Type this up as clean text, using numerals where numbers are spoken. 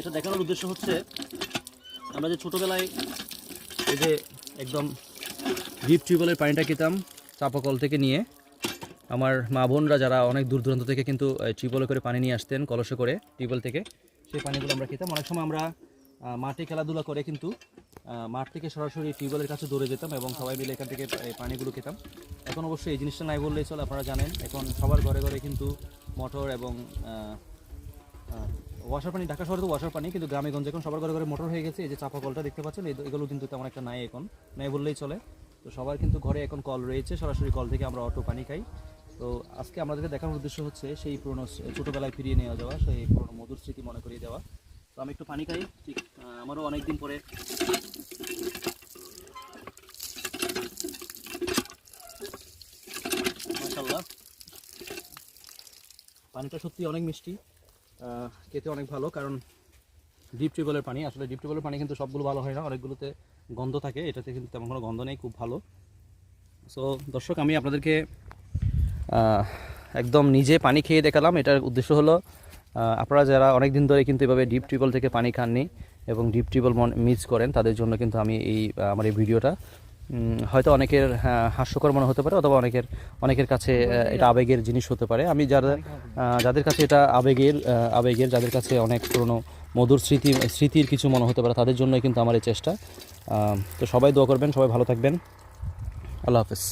এটা দেখানোর উদ্দেশ্য হচ্ছে আমরা যে ছোটোবেলায় এই যে একদম ডিপ টিউবওয়েলের পানিটা খেতাম চাপাকল থেকে নিয়ে, আমার মা বোনরা যারা অনেক দূর দূরান্ত থেকে কিন্তু টিউবওয়েলে করে পানি নিয়ে আসতেন, কলসে করে টিউবওয়েল থেকে, সেই পানিগুলো আমরা খেতাম। অনেক সময় আমরা মাঠে খেলাধুলা করে কিন্তু মাঠ থেকে সরাসরি টিউবওয়েলের কাছে দৌড়ে যেতাম এবং সবাই মিলে এখান থেকে এই পানিগুলো খেতাম। এখন অবশ্যই এই জিনিসটা নাই বললেই চলে, আপনারা জানেন এখন সবার ঘরে ঘরে কিন্তু মোটর এবং ওয়াশার পানি, ঢাকা শহরে তো ওয়াশার পানি, কিন্তু গ্রামে গঞ্জে এখন সবার ঘরে ঘরে মোটর হয়ে গেছে। এই যে চাপা কলটা দেখতে পাচ্ছেন, এগুলো কিন্তু তেমন একটা নাই, এখন নাই বললেই চলে। তো সবার কিন্তু ঘরে এখন কল রয়েছে, সরাসরি কল থেকে আমরা অটো পানি খাই। তো আজকে আমাদেরকে দেখানোর উদ্দেশ্য হচ্ছে সেই পুরনো ছোটোবেলায় ফিরিয়ে নিয়ে যাওয়া, সেই পুরনো মধুর স্মৃতি মনে করিয়ে দেওয়া। তো আমি একটু পানি খাই, ঠিক আমারও অনেক দিন পরে মাশাআল্লাহ পানিটা সত্যি অনেক মিষ্টি, খেতে অনেক ভালো। কারণ ডিপ টিউবওয়েলের পানি, আসলে ডিপ টিউবওয়েলের পানি কিন্তু সবগুলো ভালো হয় না, অনেকগুলোতে গন্ধ থাকে, এটাতে কিন্তু তেমন কোনো গন্ধ নেই, খুব ভালো। সো দর্শক, আমি আপনাদেরকে একদম নিজে পানি খেয়ে দেখালাম। এটার উদ্দেশ্য হলো আপনারা যারা অনেক দিন ধরে কিন্তু এভাবে ডিপ টিউবওয়েল থেকে পানি খাননি এবং ডিপ টিউবওয়েল মিস করেন, তাদের জন্য কিন্তু আমি আমার এই ভিডিওটা হয়তো অনেকের হাস্যকর মনে হতে পারে, অথবা অনেকের কাছে এটা আবেগের জিনিস হতে পারে। আমি যাদের কাছে এটা আবেগের, যাদের কাছে অনেক পুরনো মধুর স্মৃতির কিছু মনে হতে পারে, তাদের জন্যই কিন্তু আমার এই চেষ্টা। তো সবাই দোয়া করবেন, সবাই ভালো থাকবেন। আল্লাহ হাফেজ।